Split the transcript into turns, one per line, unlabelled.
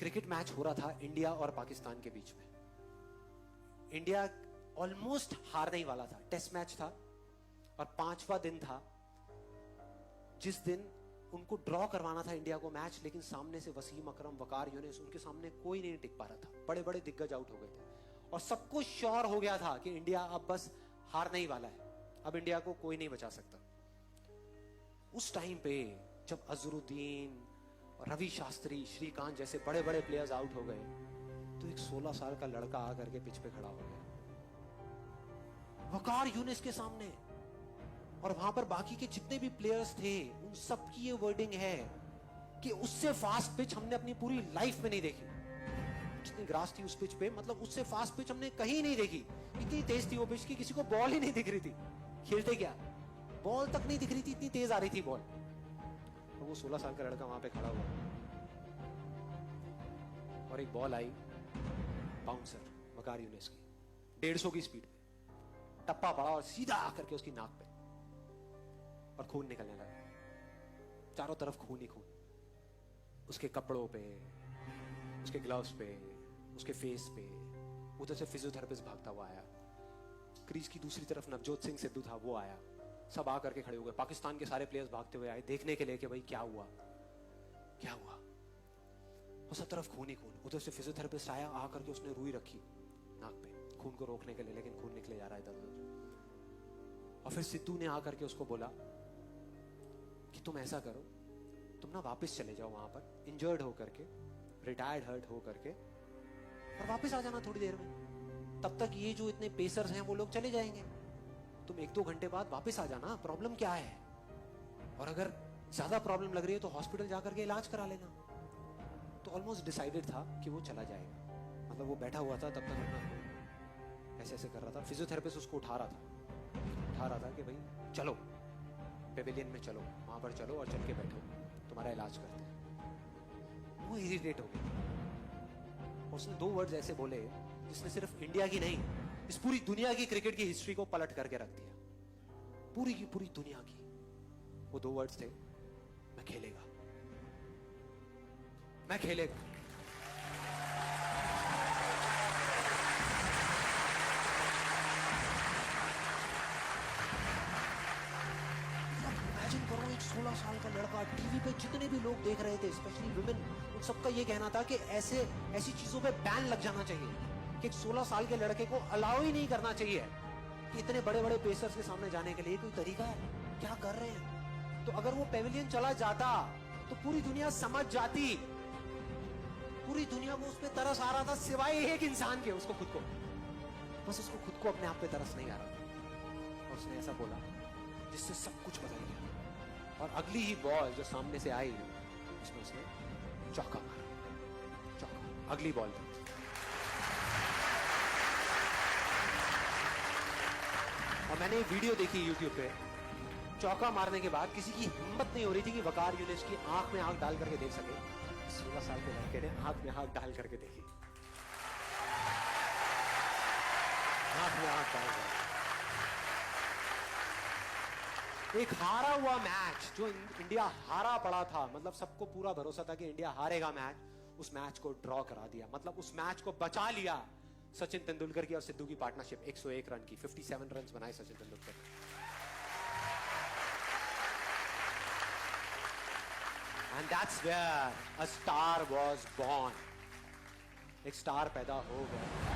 Cricket match हो रहा था इंडिया और पाकिस्तान के बीच में। इंडिया ऑलमोस्ट हारने ही वाला था, टेस्ट मैच था और 5वां दिन था जिस दिन उनको ड्रॉ करवाना था इंडिया को मैच, लेकिन सामने से वसीम अकरम, वकार यूनिस, उनके सामने कोई नहीं टिक पा रहा था। बड़े बड़े दिग्गज आउट हो गए थे और सबको श्योर हो गया था कि इंडिया अब बस हारने ही वाला है, अब इंडिया को कोई नहीं बचा सकता। उस टाइम पे जब अजरुद्दीन, रवि शास्त्री, श्रीकांत जैसे बड़े बड़े प्लेयर्स आउट हो गए, तो एक 16 साल का लड़का आकर के पिच पे खड़ा हो गया वकार यूनिस के सामने, और वहां पर बाकी के जितने भी प्लेयर्स थे उन सबकी ये वर्डिंग है कि उससे फास्ट पिच हमने अपनी पूरी लाइफ में नहीं देखी। जितनी ग्रास थी उस पिच पे, मतलब उससे फास्ट पिच हमने कहीं नहीं देखी। इतनी तेज थी वो पिच की किसी को बॉल ही नहीं दिख रही थी, खेलते क्या बॉल तक नहीं दिख रही थी, इतनी तेज आ रही थी बॉल। और वो 16 साल का लड़का वहां पे खड़ा हुआ और एक बॉल आई बाउंसर वकार यूनिस की 150 की स्पीड पे, टप्पा पड़ा और सीधा आकर के उसकी नाक पे, और खून निकलने लगा, चारों तरफ खून ही खून, उसके कपड़ों पे, उसके ग्लव्स पे, उसके फेस पे। उधर से फिजियोथेरेपिस्ट भागता हुआ आया, क्रीज की दूसरी तरफ नवजोत सिंह सिद्धू था, वो आया, सब आकर के खड़े हो गए। पाकिस्तान के सारे प्लेयर्स भागते हुए आए देखने के लिए कि भाई क्या हुआ क्या हुआ। और सब तरफ खून ही खून। उधर से फिजियोथेरेपिस्ट आया, आकर के उसने रुई रखी नाक पे खून को रोकने के लिए, लेकिन खून निकले जा रहा है इधर उधर। और फिर सिद्धू ने आकर के उसको बोला कि तुम ऐसा करो, तुम ना वापस चले जाओ वहां पर इंजर्ड हो करके, रिटायर्ड हर्ट हो करके, और वापस आ जाना थोड़ी देर में। तब तक ये जो इतने पेसर्स हैं वो लोग चले जाएंगे, तुम 1-2 घंटे बाद वापस आ जाना, प्रॉब्लम क्या है, और अगर ज्यादा प्रॉब्लम लग रही है तो हॉस्पिटल जाकर के इलाज करा लेना। तो ऑलमोस्ट डिसाइडेड था कि वो चला जाएगा, मतलब वो बैठा हुआ था तब तक अपना ऐसे ऐसे कर रहा था। फिजियोथेरेपिस्ट उसको उठा रहा था कि भाई चलो पेविलियन में चलो, वहां पर चलो और चल के बैठो, तुम्हारा इलाज करते हैं। वो इरिटेट हो गया, उसने 2 वर्ड्स ऐसे बोले जिसने सिर्फ इंडिया की नहीं, इस पूरी दुनिया की क्रिकेट की हिस्ट्री को पलट करके रख दिया, पूरी की पूरी दुनिया की। वो 2 वर्ड्स थे, मैं खेलेगा, मैं खेलेगा। इमेजिन करो, एक 16 साल का लड़का, टीवी पे जितने भी लोग देख रहे थे, स्पेशली वुमेन, उन सबका ये कहना था कि ऐसी चीजों पे बैन लग जाना चाहिए, कि एक 16 साल के लड़के को अलाउ ही नहीं करना चाहिए कि इतने बड़े बड़े पेसर्स के सामने जाने के लिए कोई तरीका है, क्या कर रहे हैं। तो अगर वो पेविलियन चला जाता तो पूरी दुनिया समझ जाती, पूरी दुनिया को उस पर तरस आ रहा था सिवाय एक इंसान के, उसको खुद को, बस उसको खुद को अपने आप पे तरस नहीं आ रहा था। और उसने ऐसा बोला जिससे सब कुछ बदल गया। और अगली ही बॉल जो सामने से आई उसमें उसने चौका मारा, चौका, अगली बॉल थी। और मैंने एक वीडियो देखी YouTube पे, चौका मारने के बाद किसी की हिम्मत नहीं हो रही थी कि वकार यूनिस की आंख में आंख डाल करके देख सके। 16 साल के लड़के ने आंख में आंख डाल करके देखी, आंख में आंख डाल करके। एक हारा हुआ मैच, जो इंडिया हारा पड़ा था, मतलब सबको पूरा भरोसा था कि इंडिया हारेगा मैच, उस मैच को ड्रॉ करा दिया, मतलब उस मैच को बचा लिया। सचिन तेंदुलकर की और सिद्धू की पार्टनरशिप 101 रन की, 57 रन बनाए सचिन तेंदुलकर ने। And that's where a star was born, एक स्टार पैदा हो गया।